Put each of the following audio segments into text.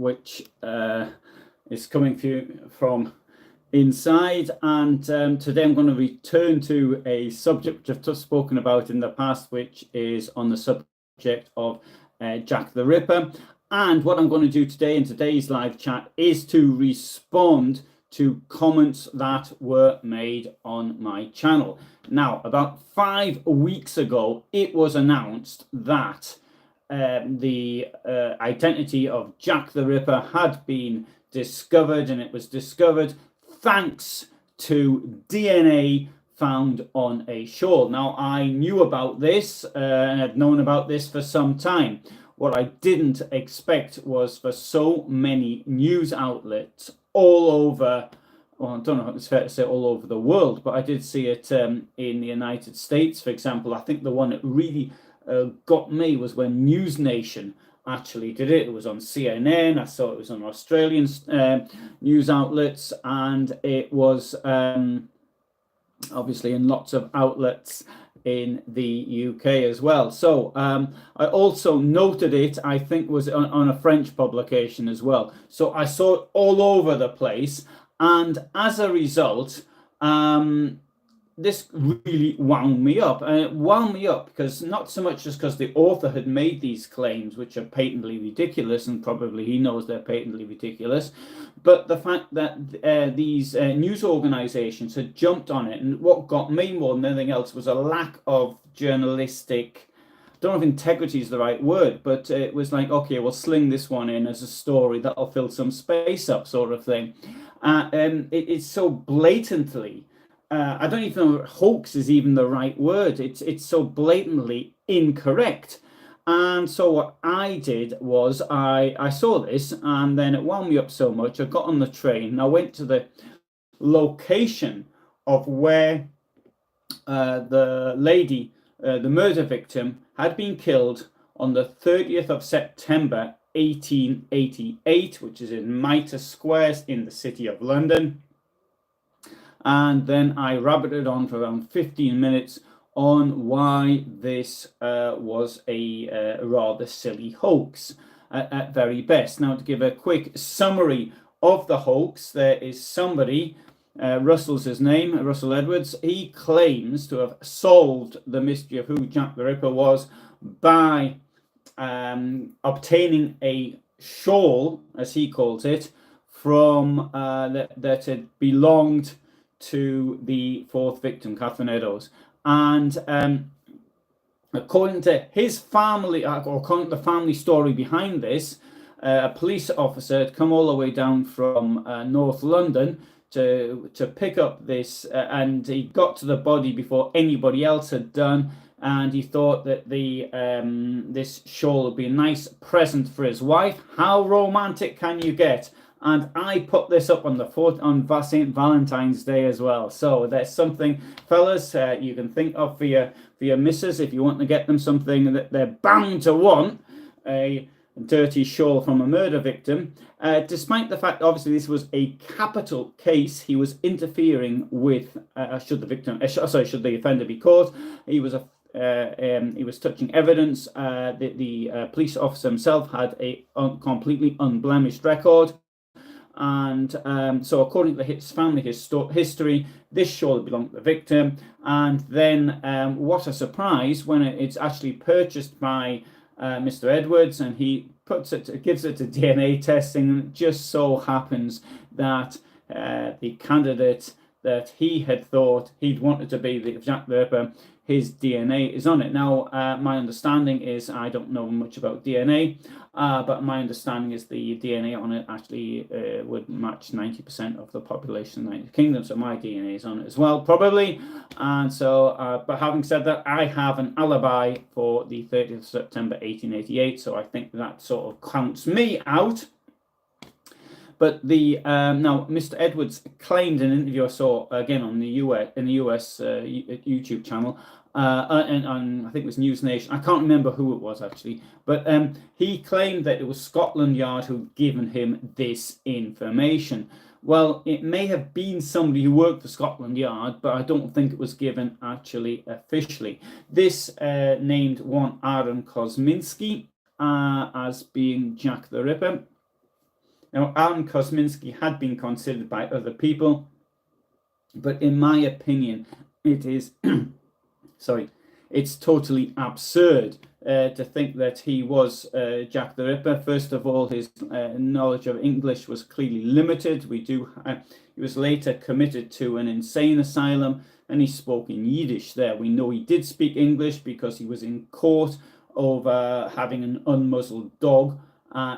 which is coming from inside, and today I'm going to return to a subject which I've just spoken about in the past, which is on the subject of Jack the Ripper. And what I'm going to do today in today's live chat is to respond to comments that were made on my channel. Now, about 5 weeks ago, it was announced that the identity of Jack the Ripper had been discovered, and it was discovered thanks to DNA found on a shawl. Now, I knew about this and had known about this for some time. What I didn't expect was for so many news outlets all over, well, I don't know if it's fair to say all over the world, but I did see it in the United States, for example. I think the one that really got me was when News Nation actually did it. It was on CNN. I saw it was on Australian news outlets, and it was obviously in lots of outlets in the UK as well. So I also noted it, I think was on a French publication as well. So I saw it all over the place, and as a result, this really wound me up. And it wound me up because not so much just because the author had made these claims, which are patently ridiculous, and probably he knows they're patently ridiculous, but the fact that these news organizations had jumped on it. And what got me more than anything else was a lack of journalistic, I don't know if integrity is the right word, but it was like, okay, we'll sling this one in as a story that'll fill some space up, sort of thing. It's so blatantly, I don't even know if hoax is even the right word. It's so blatantly incorrect. And so what I did was I saw this, and then it wound me up so much. I got on the train and I went to the location of where the lady, the murder victim, had been killed on the 30th of September 1888, which is in Mitre Square in the city of London. And then I rabbited on for around 15 minutes on why this was a rather silly hoax at very best. Now, to give a quick summary of the hoax, there is somebody, Russell's his name, Russell Edwards. He claims to have solved the mystery of who Jack the Ripper was by obtaining a shawl, as he calls it, from that had belonged to the fourth victim, Catherine Eddowes. And according to his family, or according to the family story behind this, a police officer had come all the way down from North London to pick up this, and he got to the body before anybody else had done. And he thought that this shawl would be a nice present for his wife. How romantic can you get? And I put this up on St. Valentine's Day as well. So there's something, fellas, you can think of for your missus if you want to get them something that they're bound to want, a dirty shawl from a murder victim. Despite the fact, obviously, this was a capital case, he was interfering with, should the offender be caught, he was touching evidence. The police officer himself had a completely unblemished record. And so according to his family history, this shawl belonged to the victim. And then what a surprise when it's actually purchased by Mr. Edwards, and he gives it to DNA testing, and it just so happens that the candidate that he had thought he'd wanted to be the Jack the Ripper, his DNA is on it. Now, my understanding is, I don't know much about DNA, but my understanding is the DNA on it actually would match 90% of the population of the United Kingdom. So my DNA is on it as well, probably. And so, but having said that, I have an alibi for the 30th of September 1888. So I think that sort of counts me out. But now, Mr. Edwards claimed in an interview I saw again on the US YouTube channel, and on, I think it was News Nation. I can't remember who it was actually, but he claimed that it was Scotland Yard who'd given him this information. Well, it may have been somebody who worked for Scotland Yard, but I don't think it was given actually officially. This named one Aaron Kosminski as being Jack the Ripper. Now, Aaron Kosminski had been considered by other people, but in my opinion, it is, sorry, it's totally absurd to think that he was Jack the Ripper. First of all, his knowledge of English was clearly limited. He was later committed to an insane asylum, and he spoke in Yiddish there. We know he did speak English because he was in court over having an unmuzzled dog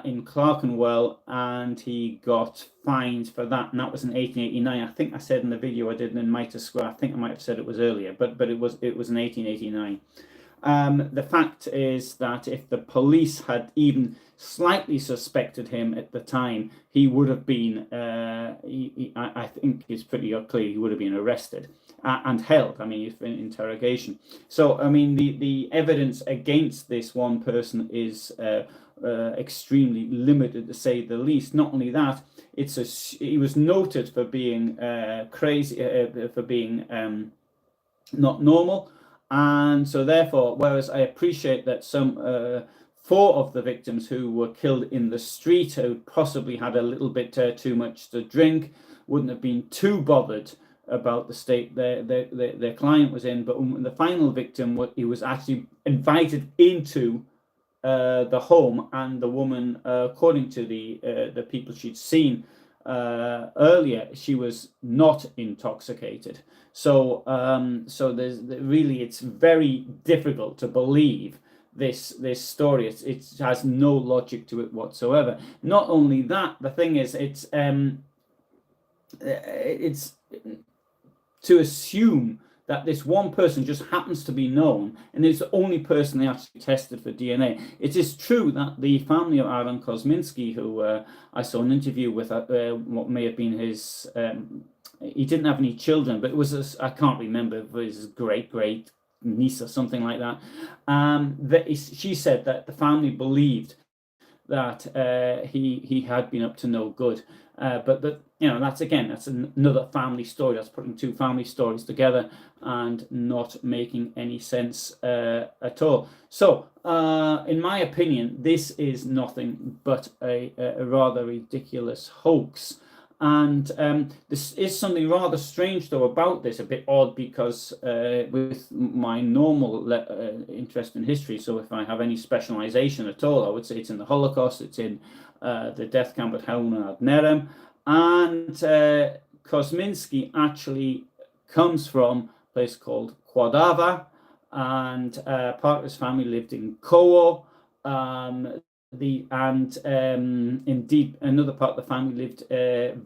in Clerkenwell, and he got fined for that, and that was in 1889. I think I said in the video I did in Mitre Square, I think I might have said it was earlier, but it was in 1889. The fact is that if the police had even slightly suspected him at the time, he would have been, I think it's pretty clear, he would have been arrested and held, I mean, in interrogation. So, I mean, the evidence against this one person is extremely limited, to say the least. Not only that, he was noted for being crazy, for being not normal. And so therefore, whereas I appreciate that some 4 of the victims who were killed in the street, who possibly had a little bit too much to drink, wouldn't have been too bothered about the state their client was in. But the final victim, he was actually invited into the home, and the woman, according to the people she'd seen earlier, she was not intoxicated. So there's really, it's very difficult to believe this story. It has no logic to it whatsoever. Not only that, the thing is, it's to assume that this one person just happens to be known, and it's the only person they actually tested for DNA. It is true that the family of Aaron Kosminski, who I saw an interview with, what may have been his, he didn't have any children, but it was, I can't remember, it was his great niece or something like that. She said that the family believed that he had been up to no good. But you know, that's another family story. That's putting 2 family stories together and not making any sense at all. So, in my opinion, this is nothing but a rather ridiculous hoax. And this is something rather strange, though, about this, a bit odd, because with my normal interest in history, so if I have any specialization at all, I would say it's in the Holocaust, it's in the death camp at Helmut nad Nerem, and Kosminski actually comes from a place called Kładawa, and part of his family lived in Koło. Indeed, another part of the family lived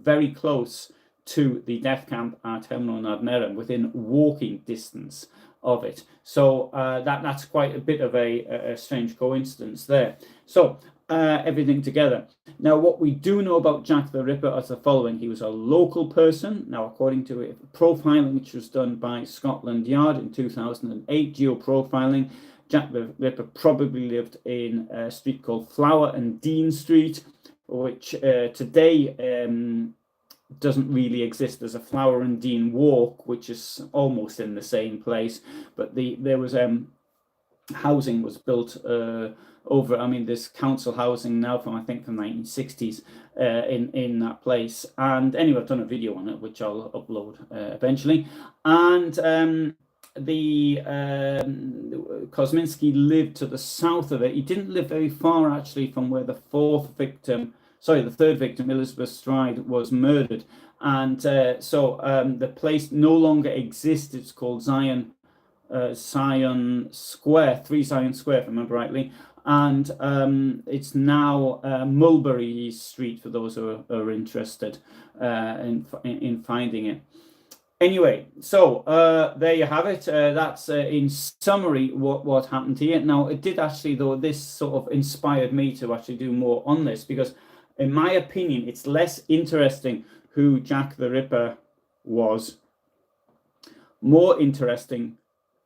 very close to the death camp at Helmut nad Nerem, within walking distance of it. So that's quite a bit of a strange coincidence there. So everything together. Now, what we do know about Jack the Ripper is the following. He was a local person. Now, according to profiling, which was done by Scotland Yard in 2008, geoprofiling, Jack the Ripper probably lived in a street called Flower and Dean Street, which today doesn't really exist. There's a Flower and Dean Walk, which is almost in the same place, but there was housing was built over. I mean, there's council housing now from, I think, from the 1960s in that place. And anyway, I've done a video on it, which I'll upload eventually. And Kosminski lived to the south of it. He didn't live very far, actually, from where the third victim, Elizabeth Stride, was murdered. And so the place no longer exists. It's called Zion Square, 3 Zion Square, if I remember rightly. And it's now Mulberry Street, for those who are interested in finding it. Anyway, so there you have it. That's in summary what happened here. Now, it did actually, though, this sort of inspired me to actually do more on this, because in my opinion, it's less interesting who Jack the Ripper was. More interesting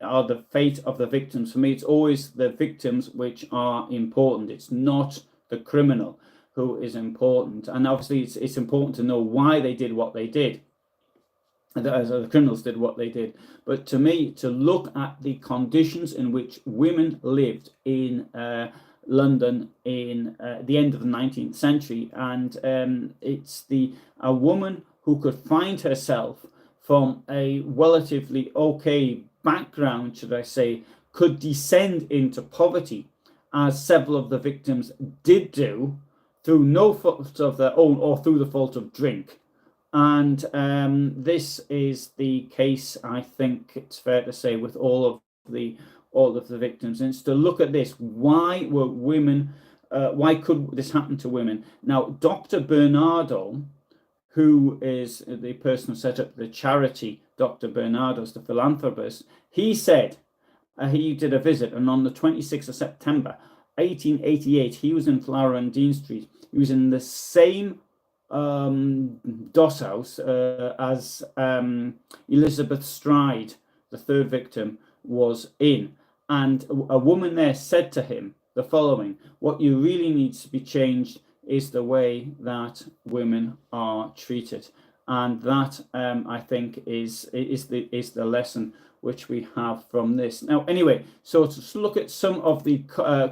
are the fate of the victims. For me, it's always the victims which are important. It's not the criminal who is important. And obviously, it's important to know why they did what they did. The criminals did what they did. But to me, to look at the conditions in which women lived in London in the end of the 19th century, and it's a woman who could find herself from a relatively okay background, should I say, could descend into poverty, as several of the victims did do, through no fault of their own or through the fault of drink. And this is the case, I think it's fair to say, with all of the victims. And it's to look at this: why were women? Why could this happen to women? Now, Dr. Bernardo, who is the person who set up the charity, Dr. Bernardo's, the philanthropist, he said he did a visit, and on the 26th of September 1888, he was in Flower and Dean Street. He was in the same doss house as Elizabeth Stride, the third victim, was in. And a woman there said to him the following: what you really needs to be changed is the way that women are treated. And that, I think, is the lesson which we have from this. Now, anyway, so to look at some of the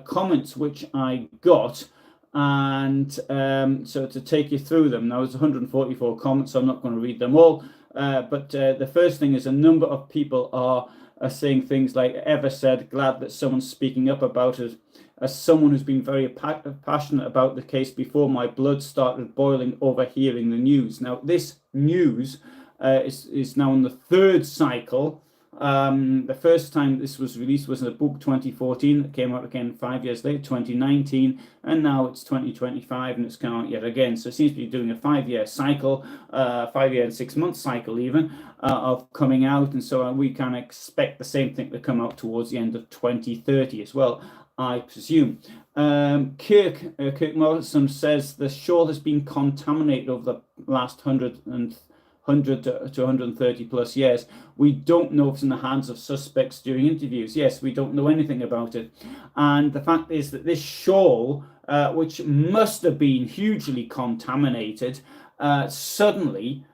comments which I got, and so to take you through them. Now, there's 144 comments, so I'm not going to read them all. But the first thing is a number of people are saying things like, "Ever said, glad that someone's speaking up about it. As someone who's been very passionate about the case before, my blood started boiling over hearing the news." Now, this news is now in the third cycle. The first time this was released was in a book 2014 that came out again 5 years later, 2019, and now it's 2025 and it's come out yet again. So it seems to be doing a 5-year cycle, 5-year and 6-month cycle even, of coming out. And so we can expect the same thing to come out towards the end of 2030 as well, I presume. Kirk Morrison says the shoal has been contaminated over the last 100 to 130 plus years. We don't know if it's in the hands of suspects during interviews. Yes, we don't know anything about it. And the fact is that this shoal, which must have been hugely contaminated, suddenly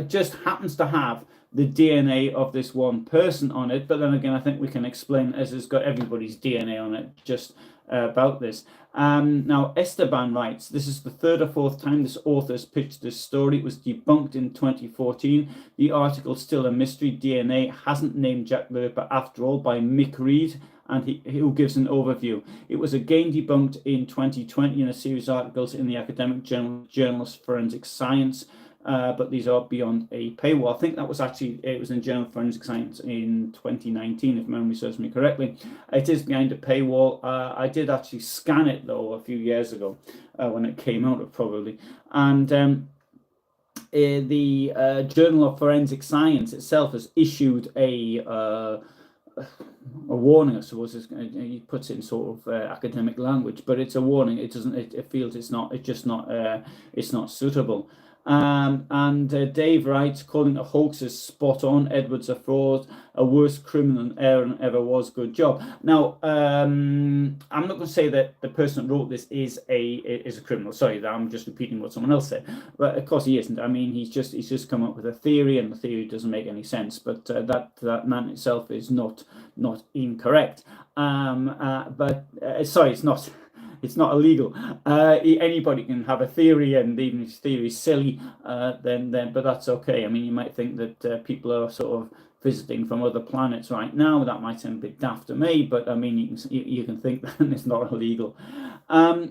just happens to have the DNA of this one person on it. But then again, I think we can explain, as it's got everybody's DNA on it, just about this. Now, Esteban writes, this is the third or fourth time this author has pitched this story. It was debunked in 2014. The article's still a mystery. DNA hasn't named Jack the Ripper after all, by Mick Reed, and who gives an overview. It was again debunked in 2020 in a series of articles in the academic journalist Forensic Science. But these are beyond a paywall. I think that was actually, it was in Journal of Forensic Science in 2019, if memory serves me correctly. It is behind a paywall. I did actually scan it, though, a few years ago when it came out, probably. And the Journal of Forensic Science itself has issued a warning, I suppose. He puts it in sort of academic language, but it's a warning. It doesn't. It feels it's not. It's just not. It's not suitable. And Dave writes, calling it a hoax is spot on. Edwards a fraud, a worse criminal than Aaron ever was. Good job. Now, I'm not going to say that the person that wrote this is a criminal. Sorry, I'm just repeating what someone else said. But of course he isn't. I mean, he's just come up with a theory, and the theory doesn't make any sense. But that man itself is not incorrect. But sorry, it's not. It's not illegal. Anybody can have a theory, and even if his theory is silly, but that's okay. I mean, you might think that people are sort of visiting from other planets right now. That might sound a bit daft to me, but I mean, you can think that it's not illegal. Now,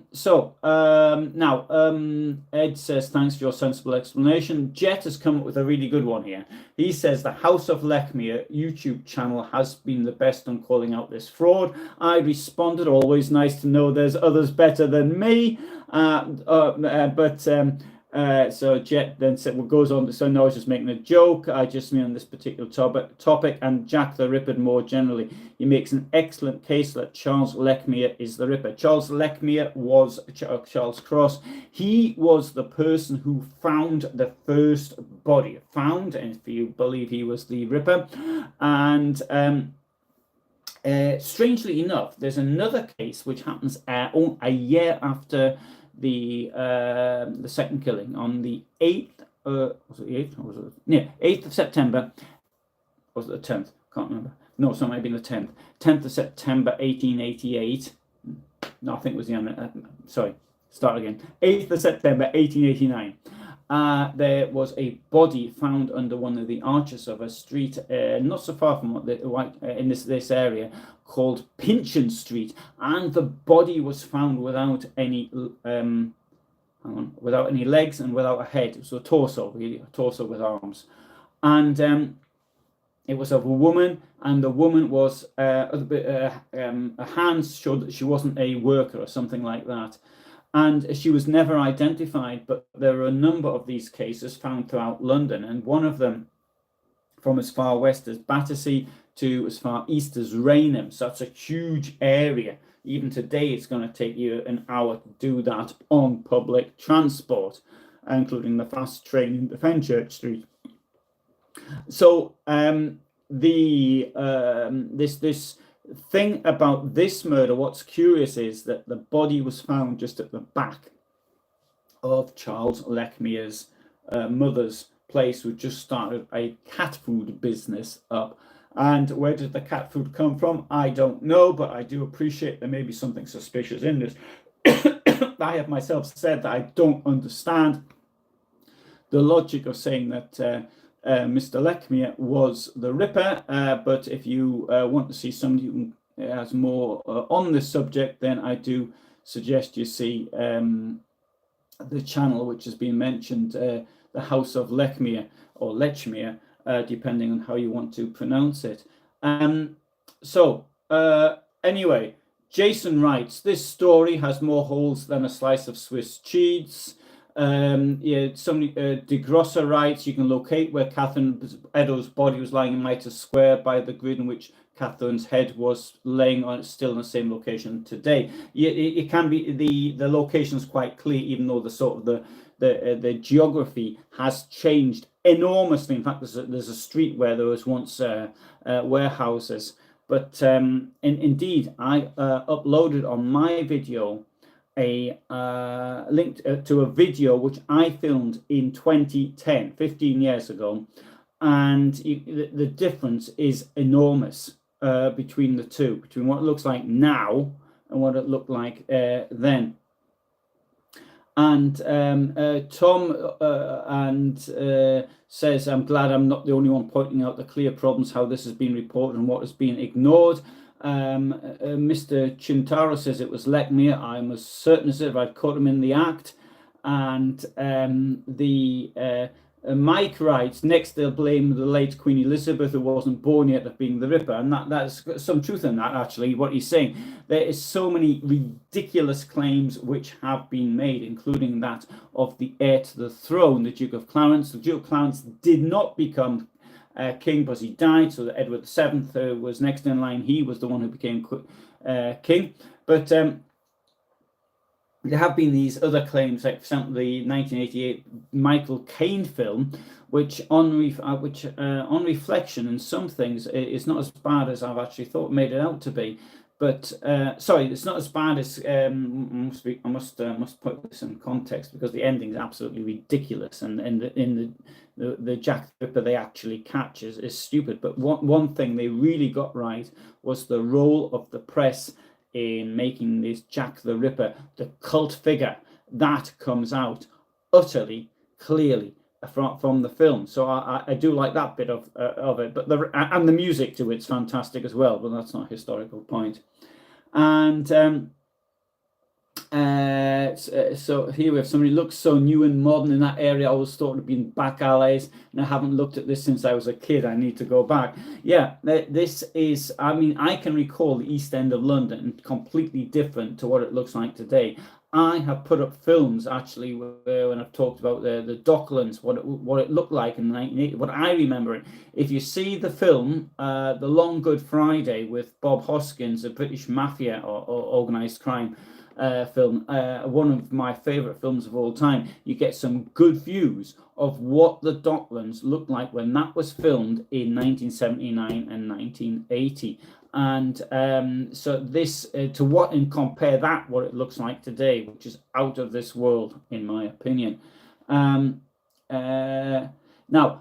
Ed says, thanks for your sensible explanation. Jet has come up with a really good one here. He says the House of Lechmere YouTube channel has been the best on calling out this fraud. I responded, always nice to know there's others better than me. So Jet then said, well, goes on to say, no, I was just making a joke. I just mean on this particular topic, and Jack the Ripper more generally. He makes an excellent case that Charles Lechmere is the Ripper. Charles Lechmere was Charles Cross. He was the person who found the first body. And if you believe he was the Ripper. And strangely enough, there's another case which happens a year after the second killing, on the 8th, was it the 8th? Or was it? Yeah, 8th of September. Was it the 10th? Can't remember. No, so it might have been the 10th. 10th of September, 1888. no, I think it was the sorry, start again. 8th of September 1889. There was a body found under one of the arches of a street not so far from in this area called Pinchin Street, and the body was found without any without any legs and without a head. So a torso, really, a torso with arms, and it was of a woman, and the woman was a hands showed that she wasn't a worker or something like that. And she was never identified, but there are a number of these cases found throughout London, and one of them from as far west as Battersea to as far east as Rainham. So that's a huge area. Even today, it's going to take you an hour to do that on public transport, including the fast train into Fenchurch Street. So this thing about this murder, what's curious is that the body was found just at the back of Charles Lechmere's mother's place, who just started a cat food business up. And where did the cat food come from? I don't know, but I do appreciate there may be something suspicious in this. I have myself said that I don't understand the logic of saying that Mr. Lechmere was the Ripper, but if you want to see somebody who has more on this subject, then I do suggest you see the channel which has been mentioned, the House of Lechmere, or Lechmere, depending on how you want to pronounce it. Anyway, Jason writes, this story has more holes than a slice of Swiss cheese. De Grosser writes, you can locate where Catherine Eddowes' body was lying in Mitre Square by the grid in which Catherine's head was laying on, still in the same location today. It can be, the location is quite clear, even though the sort of the geography has changed enormously. In fact, there's a street where there was once warehouses. But indeed, I uploaded on my video a link to a video which I filmed in 2010, 15 years ago, and the difference is enormous between the two, between what it looks like now and what it looked like then. And Tom says, I'm glad I'm not the only one pointing out the clear problems, how this has been reported and what has been ignored. Mr. Chintaro says it was Lechmere. I'm as certain as if I'd caught him in the act. And Mike writes, next they'll blame the late Queen Elizabeth, who wasn't born yet, of being the Ripper. And that's some truth in that, actually, what he's saying. There is so many ridiculous claims which have been made, including that of the heir to the throne, the Duke of Clarence. The Duke of Clarence did not become king because he died, so that Edward VII was next in line. He was the one who became king. But there have been these other claims, like for example, the 1988 Michael Caine film, which on reflection and some things is not as bad as I've actually thought made it out to be. But sorry, it's not as bad as I must put this in context, because the ending is absolutely ridiculous, and in the Jack the Ripper they actually catch is stupid. But one thing they really got right was the role of the press in making this Jack the Ripper the cult figure. That comes out utterly clearly from the film. So I do like that bit of it, but and the music to it's fantastic as well, but that's not a historical point. And so here we have somebody looks so new and modern in that area. I always thought it had been back alleys, and I haven't looked at this since I was a kid. I need to go back. Yeah, this is, I mean, I can recall the East End of London completely different to what it looks like today. I have put up films actually when I've talked about the Docklands, what it looked like in 1980, what I remember it. If you see the film, The Long Good Friday, with Bob Hoskins, a British mafia or organised crime film, one of my favourite films of all time, you get some good views of what the Docklands looked like when that was filmed in 1979 and 1980. And so this and compare that what it looks like today, which is out of this world in my opinion. Now,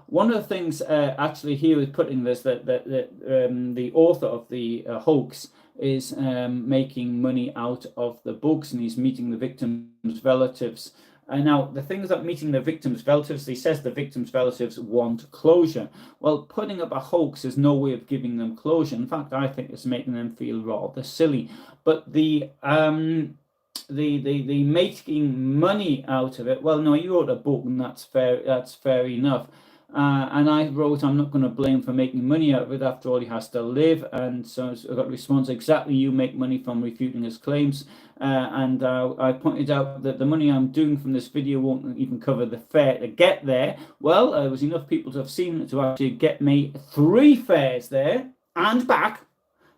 one of the things actually here is putting this, that the author of the hoax is making money out of the books, and he's meeting the victims' relatives. And now, the thing is that meeting the victims' relatives, he says the victims' relatives want closure. Well, putting up a hoax is no way of giving them closure. In fact, I think it's making them feel rather silly. But the making money out of it, well, no, you wrote a book, and that's fair enough. And I wrote, I'm not going to blame for making money out of it. After all, he has to live. And so I got a response, exactly, you make money from refuting his claims. And I pointed out that the money I'm doing from this video won't even cover the fare to get there. Well, there was enough people to have seen it to actually get me 3 fares there and back,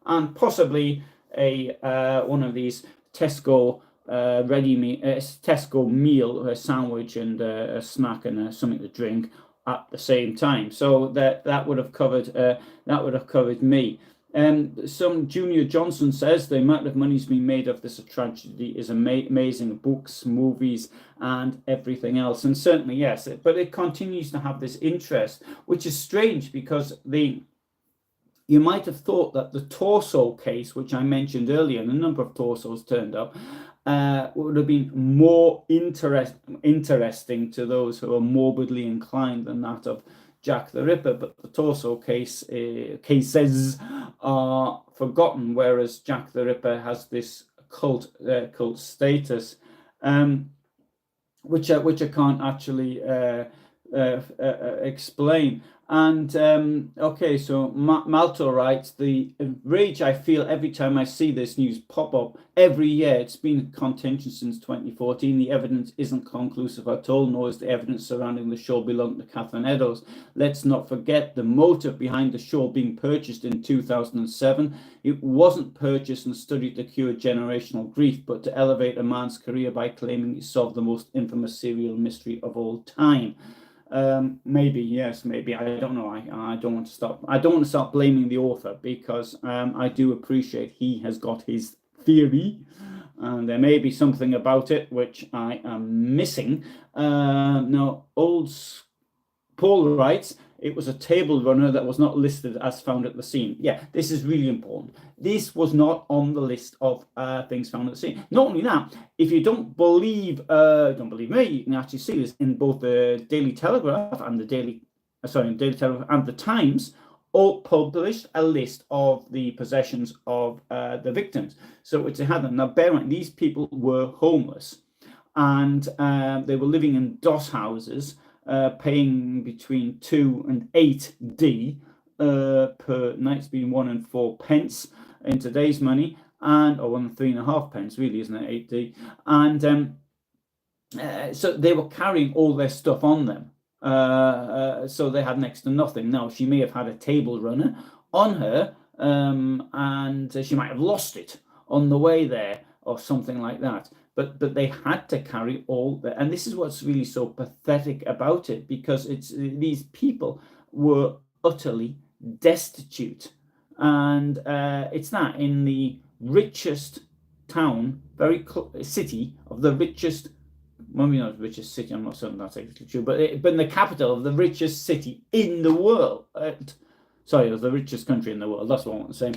and possibly a one of these Tesco Tesco meal, a sandwich and a snack and something to drink at the same time. So that would have covered me. Some Junior Johnson says the amount of money's been made of this tragedy is amazing. Books, movies, and everything else. And certainly yes, but it continues to have this interest, which is strange because you might have thought that the torso case, which I mentioned earlier, and a number of torsos turned up, would have been more interesting to those who are morbidly inclined than that of Jack the Ripper. But the torso cases are forgotten, whereas Jack the Ripper has this cult status, which I can't actually explain. And okay, so Malto writes, the rage I feel every time I see this news pop up every year. It's been in contention since 2014. The evidence isn't conclusive at all, nor is the evidence surrounding the show belonging to Catherine Eddowes. Let's not forget the motive behind the show being purchased in 2007. It wasn't purchased and studied to cure generational grief, but to elevate a man's career by claiming he solved the most infamous serial mystery of all time. Maybe, yes, maybe. I don't know. I don't want to stop. I don't want to start blaming the author, because I do appreciate he has got his theory, and there may be something about it which I am missing. Now, Paul writes, it was a table runner that was not listed as found at the scene. Yeah, this is really important. This was not on the list of things found at the scene. Not only that, if you don't believe me, you can actually see this in both the Daily Telegraph and the Daily Telegraph and the Times, all published a list of the possessions of the victims. So it's a had. Now, bear in mind, these people were homeless, and they were living in doss houses, paying between 2 and 8D per night. It's been 1 and 4 pence in today's money, or 1 and 3.5 pence, really, isn't it? 8D. And so they were carrying all their stuff on them. So they had next to nothing. Now, she may have had a table runner on her, and she might have lost it on the way there or something like that. But they had to carry all that, and this is what's really so pathetic about it, because these people were utterly destitute, and it's that in the richest town, city of the richest. Well, maybe not the richest city. I'm not certain that's actually true, but in the capital of the richest city in the world. Of the richest country in the world. That's what I want to say.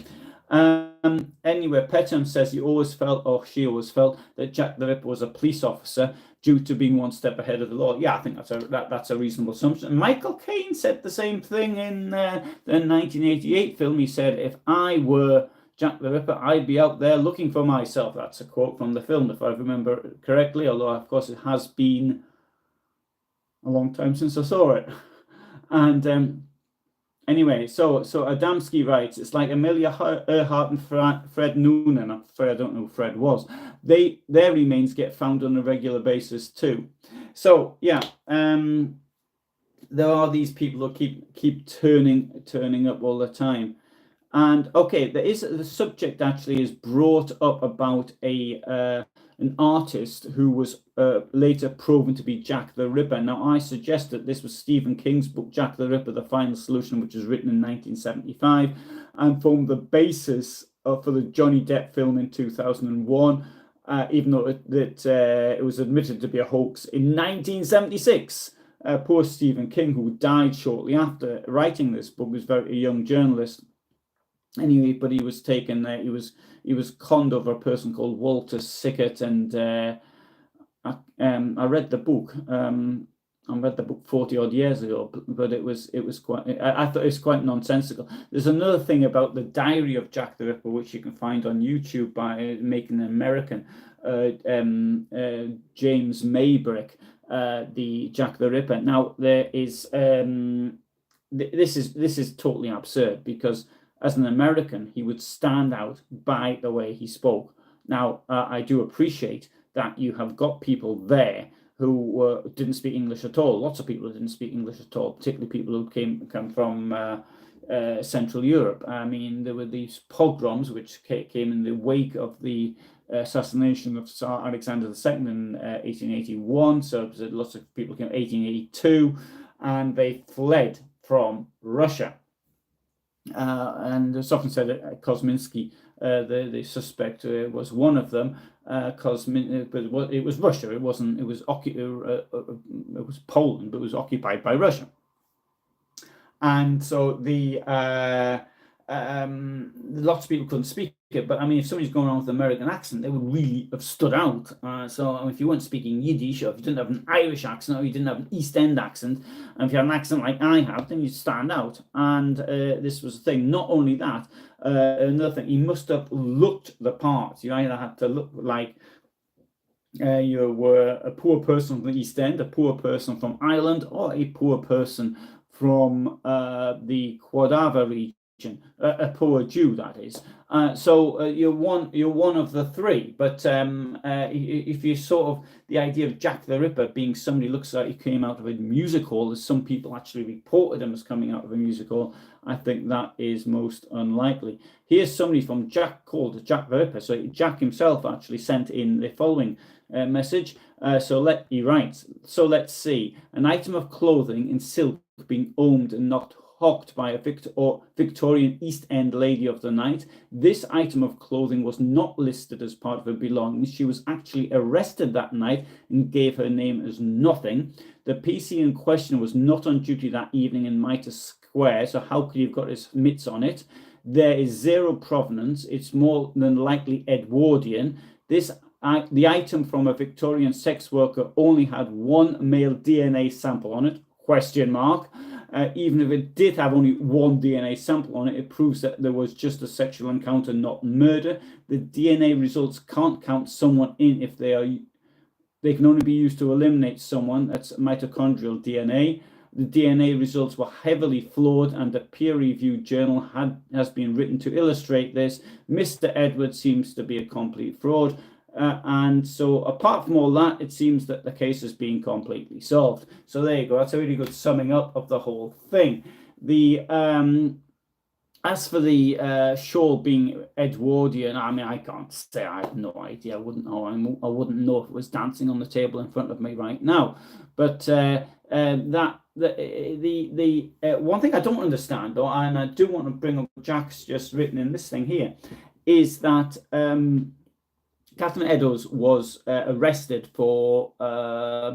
Anyway, Peckham says she always felt that Jack the Ripper was a police officer due to being one step ahead of the law. Yeah, I think that's a reasonable assumption. And Michael Caine said the same thing in the 1988 film. He said, if I were Jack the Ripper, I'd be out there looking for myself. That's a quote from the film, if I remember correctly, although, of course, it has been a long time since I saw it. And anyway, so Adamski writes, it's like Amelia Earhart and Fred Noonan. I don't know who Fred was. Their remains get found on a regular basis too. So yeah, there are these people who keep turning up all the time. And okay, the subject actually is brought up about an artist who was later proven to be Jack the Ripper. Now, I suggest that this was Stephen King's book, Jack the Ripper, The Final Solution, which was written in 1975 and formed the basis for the Johnny Depp film in 2001, even though it was admitted to be a hoax in 1976. Poor Stephen King, who died shortly after writing this book, was a very young journalist. Anyway, but he was taken. He was conned over a person called Walter Sickert, and I read the book. I read the book 40 odd years ago, but it was quite. I thought it was quite nonsensical. There's another thing about the Diary of Jack the Ripper, which you can find on YouTube by making an American, James Maybrick, the Jack the Ripper. Now there is this is totally absurd, because as an American he would stand out by the way he spoke. Now I do appreciate that you have got people there who didn't speak English at all. Lots of people who didn't speak English at all, particularly people who come from Central Europe. I mean, there were these pogroms which came in the wake of the assassination of Tsar Alexander II in 1881. So lots of people came in 1882, and they fled from Russia. And it's often said that Kosminski, the suspect, was one of them. But it was Russia. It wasn't. It was Poland, but it was occupied by Russia. And so lots of people couldn't speak it. But I mean, if somebody's going around with an American accent, they would really have stood out. So if you weren't speaking Yiddish, or if you didn't have an Irish accent, or you didn't have an East End accent, and if you had an accent like I have, then you'd stand out. And this was the thing. Not only that, another thing, he must have looked the part. You either had to look like you were a poor person from the East End, a poor person from Ireland, or a poor person from the Quadava region, a poor Jew, that is. So you're one of the three. But if you sort of, the idea of Jack the Ripper being somebody who looks like he came out of a music hall, as some people actually reported him as coming out of a music hall, I think that is most unlikely. Here's somebody from Jack called Jack the Ripper. So Jack himself actually sent in the following message. He writes, so let's see, an item of clothing in silk being owned and not hawked by a Victorian East End lady of the night. This item of clothing was not listed as part of her belongings. She was actually arrested that night and gave her name as nothing. The PC in question was not on duty that evening in Mitre Square, so how could he have got his mitts on it? There is zero provenance. It's more than likely Edwardian. The item from a Victorian sex worker only had one male DNA sample on it, question mark. Even if it did have only one DNA sample on it, it proves that there was just a sexual encounter, not murder. The DNA results can't count someone in if they can only be used to eliminate someone. That's mitochondrial DNA. The DNA results were heavily flawed, and a peer-reviewed journal has been written to illustrate this. Mr. Edwards seems to be a complete fraud. And so apart from all that, it seems that the case has been completely solved. So there you go. That's a really good summing up of the whole thing. As for the shawl being Edwardian, I mean, I can't say. I have no idea. I wouldn't know. I wouldn't know if it was dancing on the table in front of me right now. But the one thing I don't understand, though, and I do want to bring up, Jack's just written in this thing here, is that Catherine Eddowes was arrested for, I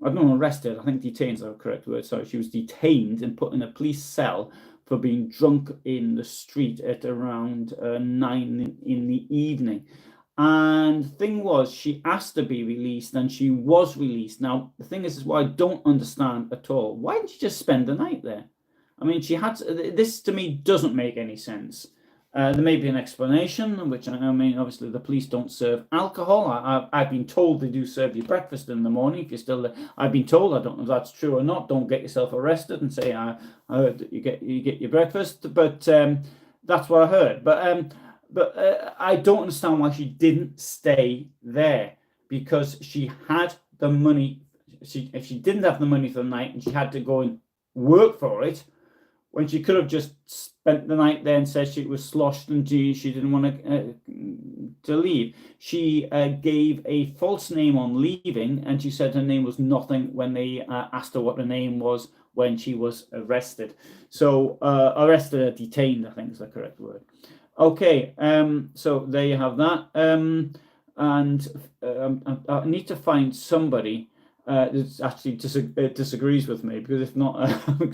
don't know, arrested, I think detained is the correct word, sorry. She was detained and put in a police cell for being drunk in the street at around 9 in the evening. And the thing was, she asked to be released, and she was released. Now, the thing is what I don't understand at all. Why didn't she just spend the night there? I mean, this to me doesn't make any sense. There may be an explanation, which I mean, obviously the police don't serve alcohol. I've been told they do serve you breakfast in the morning if you're still there. I've been told, I don't know if that's true or not. Don't get yourself arrested and say I heard that you get your breakfast, but that's what I heard. But I don't understand why she didn't stay there, because she had the money. If she didn't have the money for the night and she had to go and work for it, when she could have just spent the night there and said she was sloshed and she didn't want to leave. She gave a false name on leaving, and she said her name was nothing when they asked her what her name was when she was arrested. So arrested or detained, I think is the correct word. Okay, so there you have that. I need to find somebody that actually disagrees with me, because if not, I'm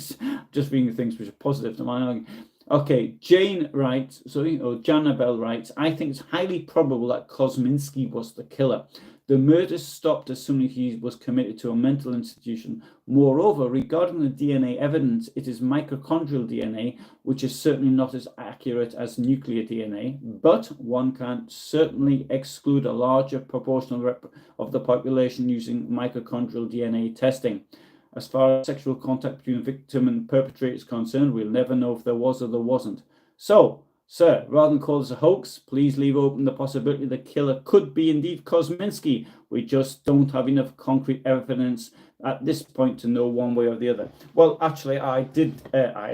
just reading things which are positive to my argument. Okay, Jane writes, sorry, or Janabel writes, I think it's highly probable that Kosminski was the killer. The murders stopped as soon as he was committed to a mental institution. Moreover, regarding the DNA evidence, it is mitochondrial DNA, which is certainly not as accurate as nuclear DNA, but one can certainly exclude a larger proportion of the population using mitochondrial DNA testing. As far as sexual contact between victim and perpetrator is concerned, we'll never know if there was or there wasn't. So, sir, rather than call this a hoax, please leave open the possibility the killer could be indeed Kosminski. We just don't have enough concrete evidence at this point to know one way or the other. Well, actually, I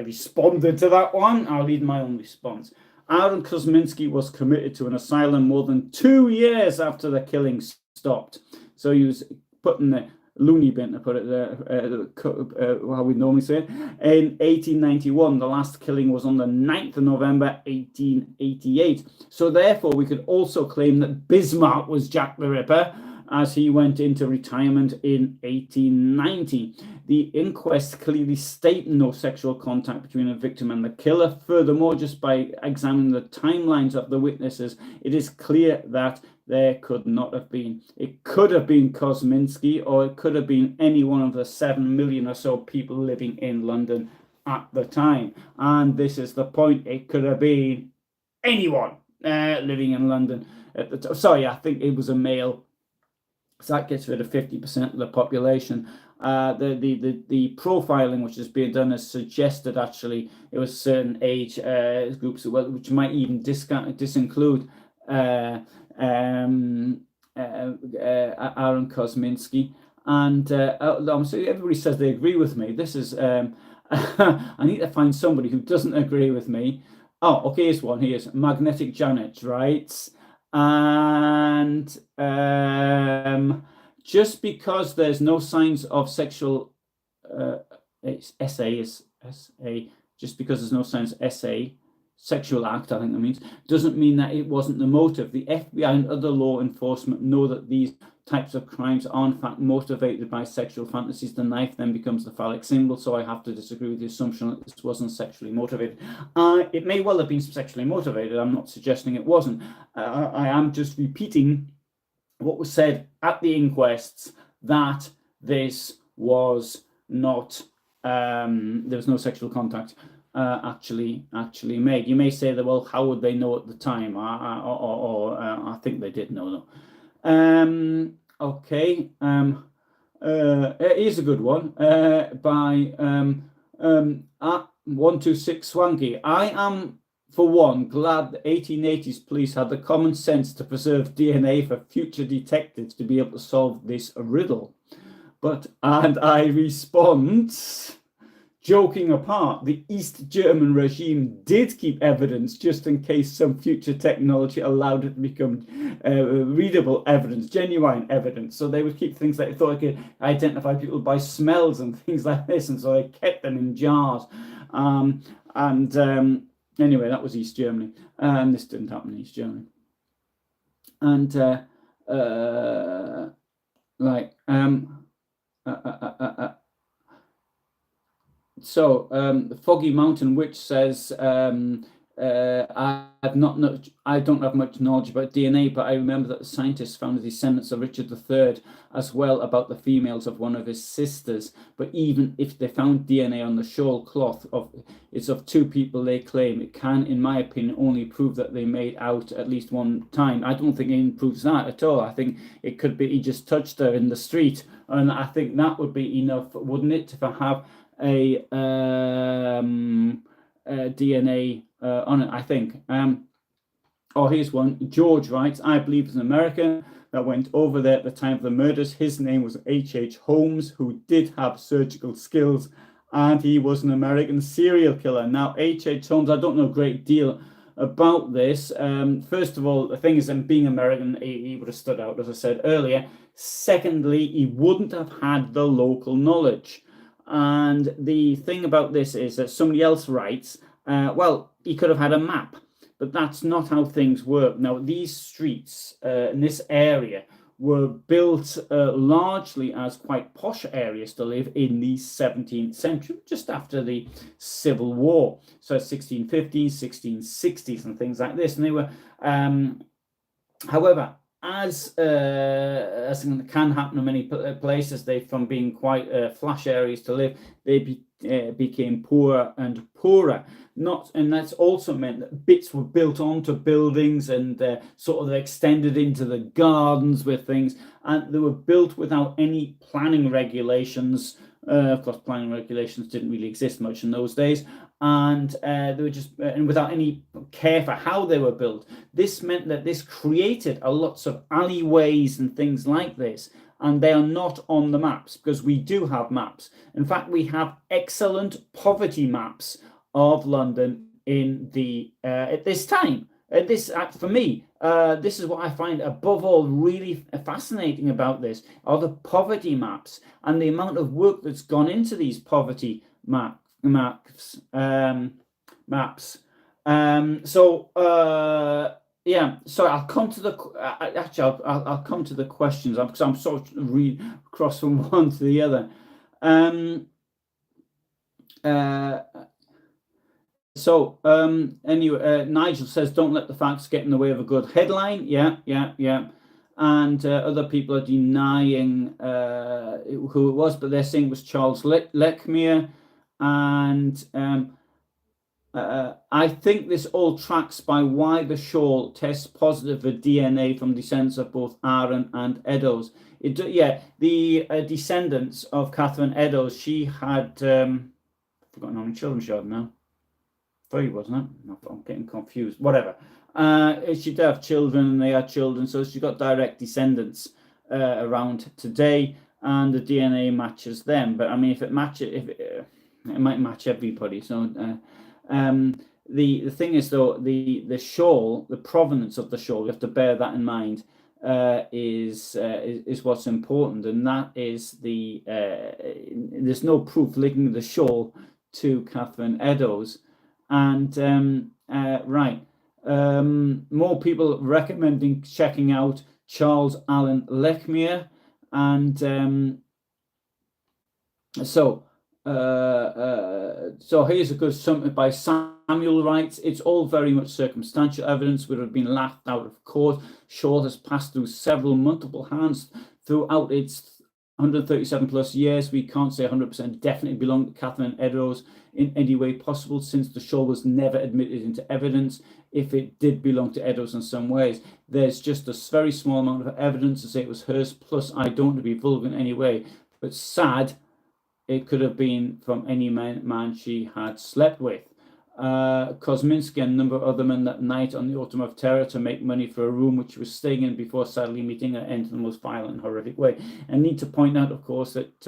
responded to that one. I'll read my own response. Aaron Kosminski was committed to an asylum more than 2 years after the killing stopped. So he was put in the loony bin, to put it there, how we normally say it, in 1891. The last killing was on the 9th of November 1888. So therefore we could also claim that Bismarck was Jack the Ripper, as he went into retirement in 1890. The inquest clearly stated no sexual contact between a victim and the killer. Furthermore, just by examining the timelines of the witnesses, it is clear that there could not have been. It could have been Kosminski, or it could have been any one of the 7 million or so people living in London at the time. And this is the point. It could have been anyone living in London at the time. Sorry, I think it was a male. So that gets rid of 50% of the population. The profiling which is being done has suggested actually it was certain age groups which might even disinclude Aaron Kosminski. And so everybody says they agree with me. This is I need to find somebody who doesn't agree with me. Oh, okay, here's one. Here's Magnetic Janet writes. And just because there's no signs of sexual just because there's no signs of sexual act, I think that means, doesn't mean that it wasn't the motive. The FBI and other law enforcement know that these types of crimes are in fact motivated by sexual fantasies. The knife then becomes the phallic symbol, so I have to disagree with the assumption that this wasn't sexually motivated. It may well have been sexually motivated. I'm not suggesting it wasn't. I am just repeating what was said at the inquests, that this was not, there was no sexual contact actually made. You may say that, well, how would they know at the time? I think they did know though. Okay. Here's a good one by 126 Swanky. I am, for one, glad the 1880s police had the common sense to preserve DNA for future detectives to be able to solve this riddle. And I respond, joking apart, the East German regime did keep evidence just in case some future technology allowed it to become readable evidence, genuine evidence. So they would keep things like, they thought they could identify people by smells and things like this, and so they kept them in jars. Anyway, that was East Germany. This didn't happen in East Germany. And the Foggy Mountain Witch says, I don't have much knowledge about DNA, but I remember that the scientists found the descendants of Richard III as well about the females of one of his sisters. But even if they found DNA on the shawl cloth of 2 people they claim, it can, in my opinion, only prove that they made out at least one time. I don't think it proves that at all. I think it could be he just touched her in the street, and I think that would be enough, wouldn't it, to have a DNA on it, I think. Here's one. George writes, I believe it's an American that went over there at the time of the murders. His name was H.H. Holmes, who did have surgical skills, and he was an American serial killer. Now, H.H. Holmes, I don't know a great deal about this. First of all, the thing is, being American, he would have stood out, as I said earlier. Secondly, he wouldn't have had the local knowledge. And the thing about this is that somebody else writes, well, he could have had a map, but that's not how things work. Now, these streets in this area were built largely as quite posh areas to live in the 17th century, just after the Civil War. So 1650s, 1660s, and things like this. And they were, however, as can happen in many places, they, from being quite flash areas to live, they became poorer and poorer. And that's also meant that bits were built onto buildings and sort of extended into the gardens with things, and they were built without any planning regulations. Of course, planning regulations didn't really exist much in those days, and they were just and without any care for how they were built. This meant that this created a lots of alleyways and things like this, and they are not on the maps, because we do have maps. In fact, we have excellent poverty maps of London in the at this time. This for me, this is what I find above all really fascinating about this, are the poverty maps and the amount of work that's gone into these poverty maps. Yeah, so I'll come to the actually I'll come to the questions, because I'm sort of read across from one to the other. Anyway, Nigel says, don't let the facts get in the way of a good headline. Yeah. And other people are denying who it was, but they're saying it was Charles Lechmere. And I think this all tracks by why the shawl tests positive for DNA from descendants of both Aaron and Eddowes. The descendants of Catherine Eddowes, she had, forgotten how many children she had now. 3, wasn't it? I'm getting confused. Whatever. She did have children, and they had children, so she got direct descendants around today, and the DNA matches them. But I mean, if it matches, it might match everybody. So the thing is, though, the shawl, the provenance of the shawl, you have to bear that in mind. Is what's important, and that is there's no proof linking the shawl to Catherine Eddowes. And more people recommending checking out Charles Allen Lechmere, and so here's a good summary by Samuel writes, it's all very much circumstantial evidence, would have been laughed out of court. Shaw has passed through several multiple hands throughout its 137 plus years. We can't say 100% definitely belonged to Catherine Eddowes in any way possible, since the shawl was never admitted into evidence. If it did belong to Eddowes in some ways, there's just a very small amount of evidence to say it was hers. Plus, I don't want to be vulgar in any way, but sad, it could have been from any man she had slept with. Kosminski and a number of other men that night on the Autumn of Terror to make money for a room which she was staying in before sadly meeting her end in the most violent and horrific way. I need to point out, of course, that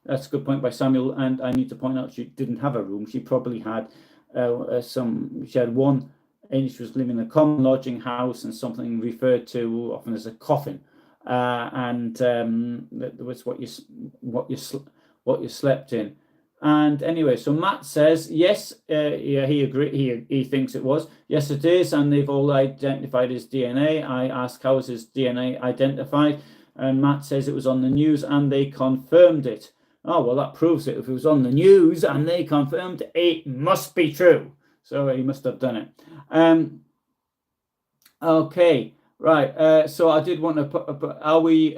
that's a good point by Samuel, and I need to point out she didn't have a room. She probably had she had one, and she was living in a common lodging house and something referred to often as a coffin, and that was what you slept in. And anyway, so Matt says, yes, he thinks it was. Yes, it is, and they've all identified his DNA. I asked, how is his DNA identified? And Matt says it was on the news, and they confirmed it. Oh, well, that proves it. If it was on the news and they confirmed it, it must be true. So he must have done it. Okay, right. So I did want to put, are we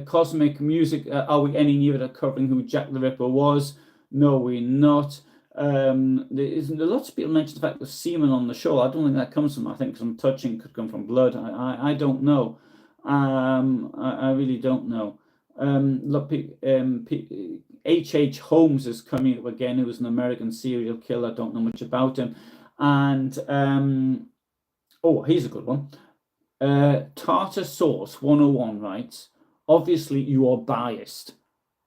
Cosmic Music, are we any nearer to covering who Jack the Ripper was? No, we're not. Lots of people mention the fact there's semen on the show. I don't think that comes from, I think some touching could come from blood. I don't know. I really don't know. Look, H.H. Holmes is coming up again, who was an American serial killer. I don't know much about him. And, here's a good one. Tartar Sauce 101 writes, obviously you are biased.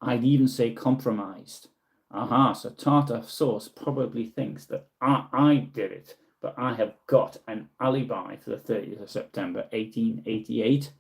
I'd even say compromised. So Tartar Sauce probably thinks that I did it, but I have got an alibi for the 30th of September, 1888.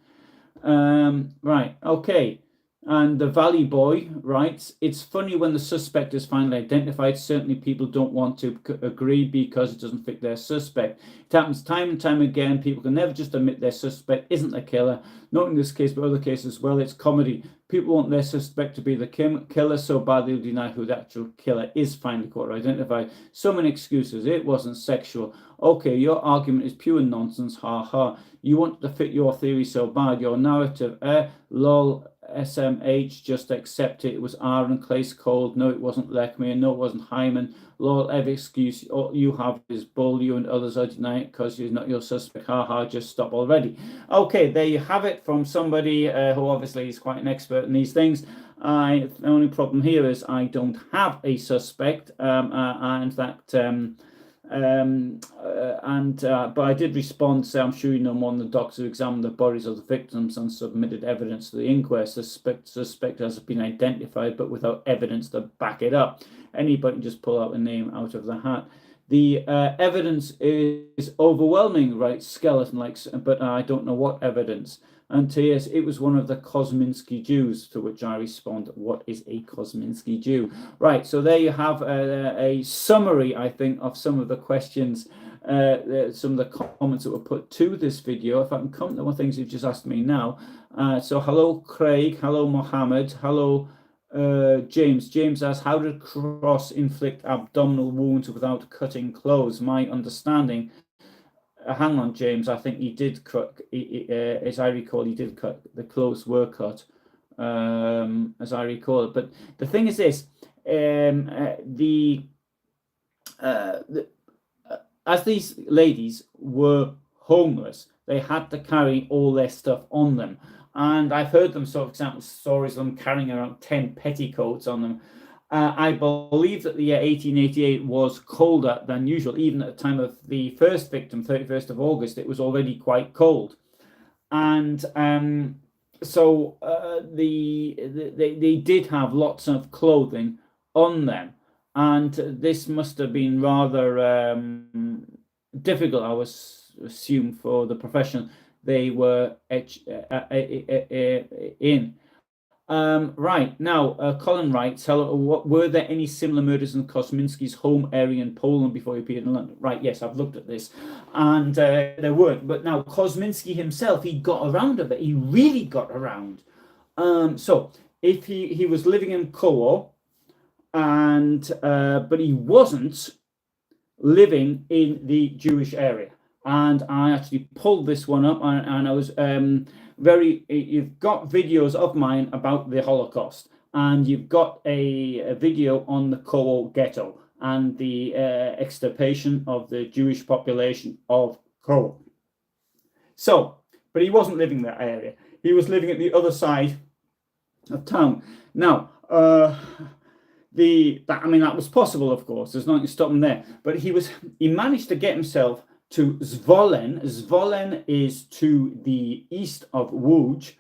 Right, okay. And the Valley Boy writes, it's funny when the suspect is finally identified. Certainly people don't want to agree because it doesn't fit their suspect. It happens time and time again. People can never just admit their suspect isn't the killer. Not in this case, but other cases as well. It's comedy. People want their suspect to be the killer so bad they'll deny who the actual killer is finally caught or identified. So many excuses. It wasn't sexual. Okay, your argument is pure nonsense. Ha ha. You want to fit your theory so bad. Your narrative. Lol. SMH, just accept it. It was Aaron Clace Cold. No, it wasn't Lechmere. No, it wasn't Hyman. Lol, every excuse you have is bull. You and others are denying it because you're not your suspect. Ha ha, just stop already. Okay, there you have it from somebody who obviously is quite an expert in these things. The only problem here is I don't have a suspect, and that. But I did respond to say, I'm sure you know more than the doctors who examined the bodies of the victims and submitted evidence to the inquest. Suspect has been identified, but without evidence to back it up. Anybody can just pull out a name out of the hat. The evidence is overwhelming, right? Skeleton-like, but I don't know what evidence. And T.S., it was one of the Kosminski Jews, to which I respond, what is a Kosminski Jew? Right, so there you have a summary, I think, of some of the questions, some of the comments that were put to this video. If I can come to one things you've just asked me now. So hello, Craig. Hello, Mohammed. Hello, James. James asks, how did Cross inflict abdominal wounds without cutting clothes? My understanding... hang on, James. I think he did cut. As I recall, he did cut. The clothes were cut, as I recall. But the thing is this: as these ladies were homeless, they had to carry all their stuff on them. And I've heard them, so for example, stories of them carrying around 10 petticoats on them. I believe that the year 1888 was colder than usual. Even at the time of the first victim, 31st of August, it was already quite cold. And so they did have lots of clothing on them. And this must have been rather difficult, I would assume, for the profession they were in. Right, now, Colin writes, hello, were there any similar murders in Kosminski's home area in Poland before he appeared in London? Right, yes, I've looked at this, and there weren't. But now, Kosminski himself, he got around a bit. He really got around. So, if he was living in Koło, and but he wasn't living in the Jewish area. And I actually pulled this one up, and I was... you've got videos of mine about the Holocaust, and you've got a video on the Koło ghetto and the extirpation of the Jewish population of Koło. So, but he wasn't living in that area. He was living at the other side of town. Now, that was possible, of course. There's nothing to stop him there. But he managed to get himself to Zvolen. Zvolen is to the east of Łódź,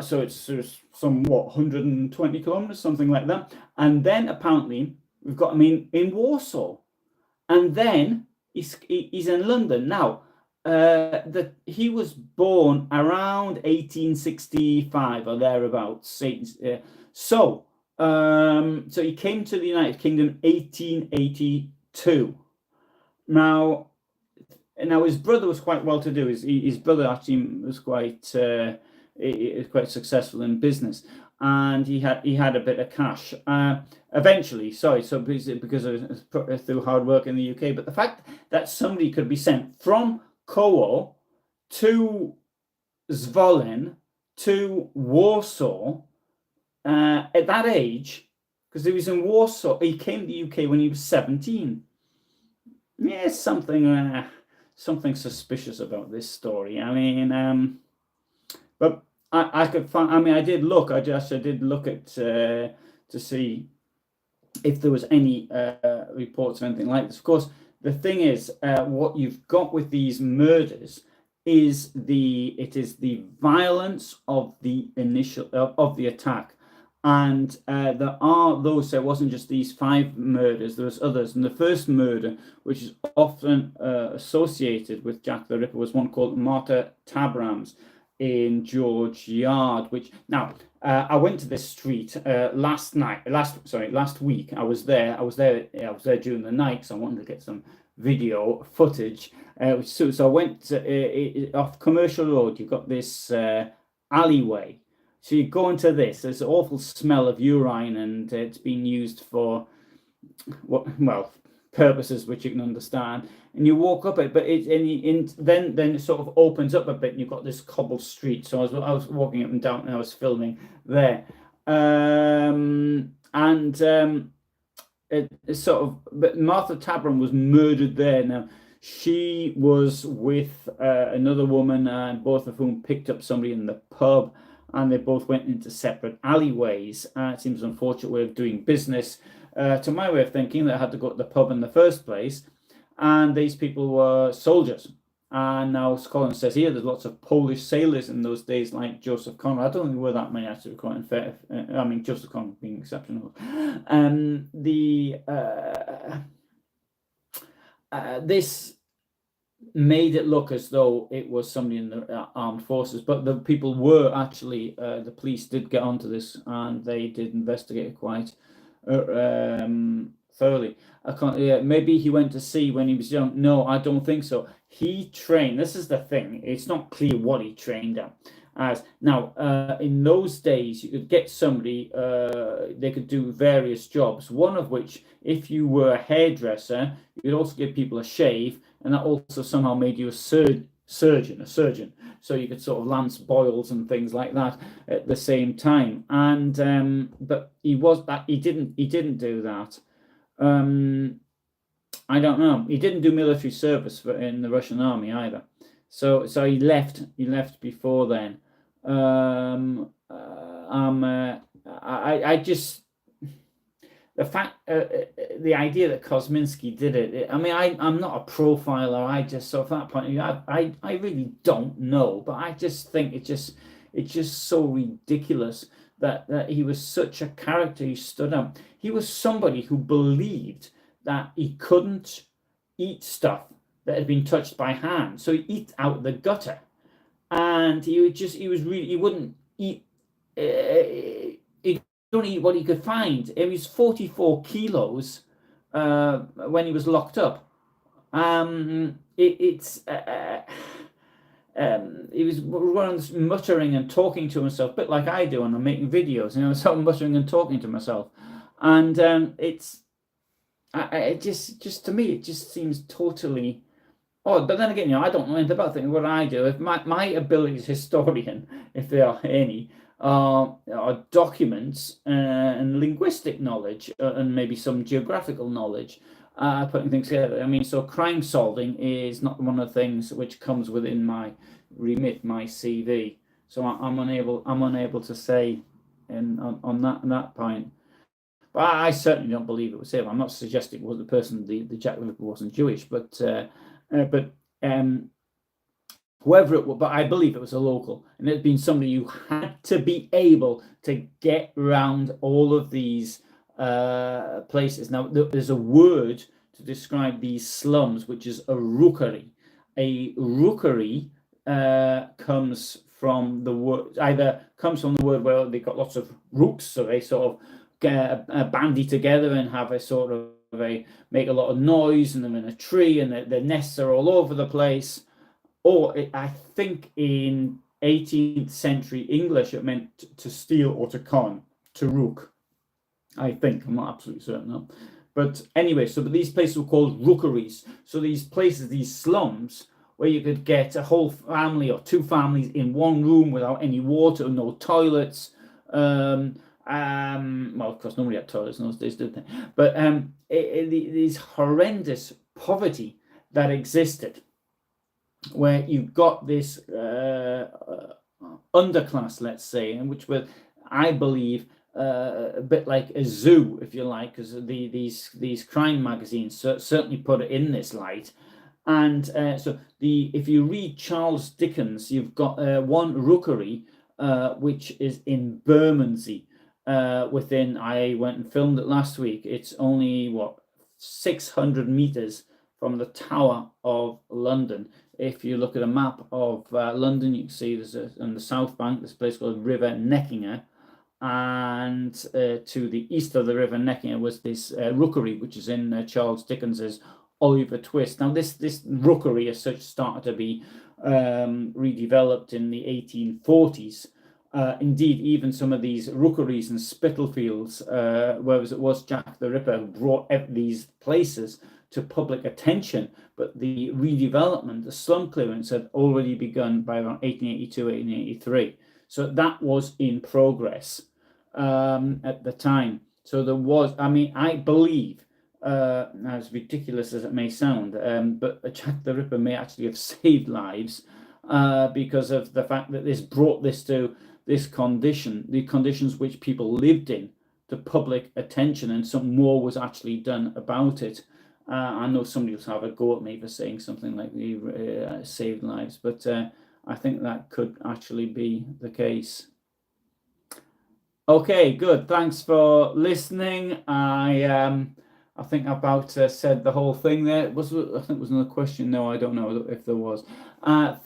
so it's sort of 120 kilometers, something like that. And then apparently we've got him in Warsaw, and then he's in London now. He was born around 1865 or thereabouts. So he came to the United Kingdom 1882. Now his brother was quite well to do. His brother actually was quite successful in business, and he had a bit of cash. Eventually, because of through hard work in the UK. But the fact that somebody could be sent from Koło to Zvolen to Warsaw at that age, because he was in Warsaw, he came to the UK when he was 17. Yeah, something suspicious about this story. I mean, but I could find. I mean, I did look. I did look at to see if there was any reports or anything like this. Of course, the thing is, what you've got with these murders is the violence of the initial of the attack. And there are those, so it wasn't just these 5 murders, there was others. And the first murder, which is often associated with Jack the Ripper, was one called Marta Tabrams in George Yard, which now I went to this street last week. I was there during the night, so I wanted to get some video footage. So I went off Commercial Road. You've got this alleyway. So you go into this. There's an awful smell of urine, and it's been used for purposes which you can understand. And you walk up it, but then it sort of opens up a bit, and you've got this cobbled street. So I was walking up and down, and I was filming there. It sort of, but Martha Tabram was murdered there. Now she was with another woman, and both of whom picked up somebody in the pub, and they both went into separate alleyways. It seems an unfortunate way of doing business, to my way of thinking. They had to go to the pub in the first place, and these people were soldiers. And now Colin says here there's lots of Polish sailors in those days, like Joseph Conrad. I don't think there were that many, actually, quite unfair. I mean, Joseph Conrad being exceptional. This made it look as though it was somebody in the armed forces, but the people were actually, the police did get onto this, and they did investigate it quite thoroughly. Maybe he went to sea when he was young. No, I don't think so. He trained. This is the thing. It's not clear what he trained at. As now, in those days, you could get somebody. They could do various jobs. One of which, if you were a hairdresser, you could also give people a shave, and that also somehow made you a surgeon. So you could sort of lance boils and things like that at the same time. And but he didn't do that. I don't know. He didn't do military service in the Russian army either. So he left before then. I just, the fact, the idea that Kosminski did it. I mean, I'm not a profiler. I just, so from that point of view, I really don't know. But I just think it's just so ridiculous that he was such a character. He stood up. He was somebody who believed that he couldn't eat stuff that had been touched by hand, so he'd eat out the gutter, and he wouldn't eat. He'd only eat what he could find. He was 44 kilos when he was locked up. He was muttering and talking to himself, a bit like I do when I'm making videos. Sort of muttering and talking to myself, and it just to me it just seems totally odd. But then again, I don't know anything about things. What I do, if my ability as historian, if there are any, are documents and linguistic knowledge, and maybe some geographical knowledge, putting things together. I mean, so crime solving is not one of the things which comes within my remit, my CV. So I'm unable to say on that point. But I certainly don't believe it was him. I'm not suggesting it was the person, the Jack the Ripper wasn't Jewish, but whoever it was. But I believe it was a local, and it had been somebody who had to be able to get around all of these places. Now, there's a word to describe these slums, which is a rookery. A rookery comes from the word where they got lots of rooks, so they sort of bandy together and have a sort of make a lot of noise, and they're in a tree, and their nests are all over the place. Or I think in 18th century English it meant to steal or to con, to rook. I think, I'm not absolutely certain now. But anyway, but these places were called rookeries. So these places, these slums, where you could get a whole family or two families in one room without any water, no toilets. Well, of course, nobody had toilets in those days, did they? But these horrendous poverty that existed, where you've got this underclass, let's say, and which were, I believe, a bit like a zoo, if you like, because these crime magazines certainly put it in this light. And if you read Charles Dickens, you've got one rookery, which is in Bermondsey. I went and filmed it last week. It's only 600 meters from the Tower of London. if you look at a map of London, you can see there's on the south bank, there's a place called River Neckinger, and to the east of the River Neckinger was this rookery, which is in Charles Dickens's Oliver Twist. Now, this rookery as such started to be redeveloped in the 1840s. Indeed, even some of these rookeries and Spitalfields, whereas it was Jack the Ripper who brought these places to public attention, but the redevelopment, the slum clearance, had already begun by around 1882, 1883. So that was in progress at the time. So there was, I mean, I believe, as ridiculous as it may sound, but Jack the Ripper may actually have saved lives because of the fact that this brought this to this condition, the conditions which people lived in, to public attention, and some more was actually done about it. I know somebody will have a go at me for saying something like the saved lives, but I think that could actually be the case. Okay, good. Thanks for listening. I think I about said the whole thing there. I think it was another question. No, I don't know if there was. I'll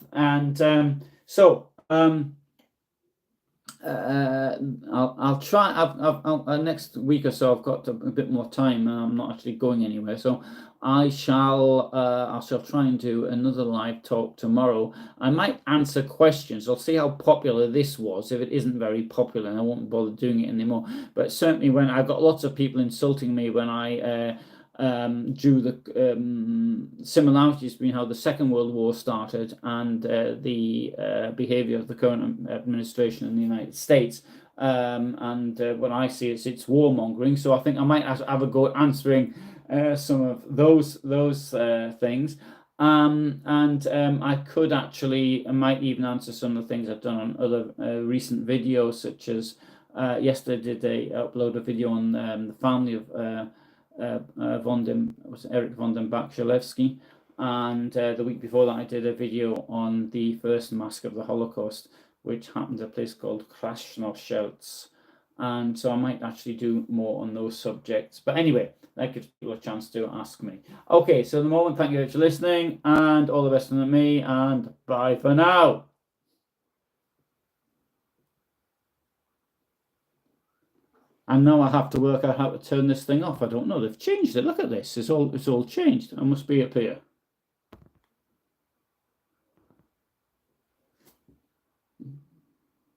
try. I've next week or so I've got a bit more time, and I'm not actually going anywhere. So I shall try and do another live talk tomorrow. I might answer questions. I'll see how popular this was. If it isn't very popular, I won't bother doing it anymore. But certainly, when I got lots of people insulting me when I drew the similarities between how the Second World War started and the behavior of the current administration in the United States. And what I see is it's warmongering. So I think I might have a go at answering some of those things. I could actually, I might even answer some of the things I've done on other recent videos, such as yesterday I uploaded a video on the family of Eric von den Bach-Shalevsky, and the week before that I did a video on the first massacre of the Holocaust, which happened at a place called Krasnozelsk. And so I might actually do more on those subjects. But anyway, that gives people a chance to ask me. Okay, so at the moment, thank you for listening, and all the best from me, and bye for now. And now I have to work out how to turn this thing off. I don't know. They've changed it. Look at this. It's all changed. I must be up here.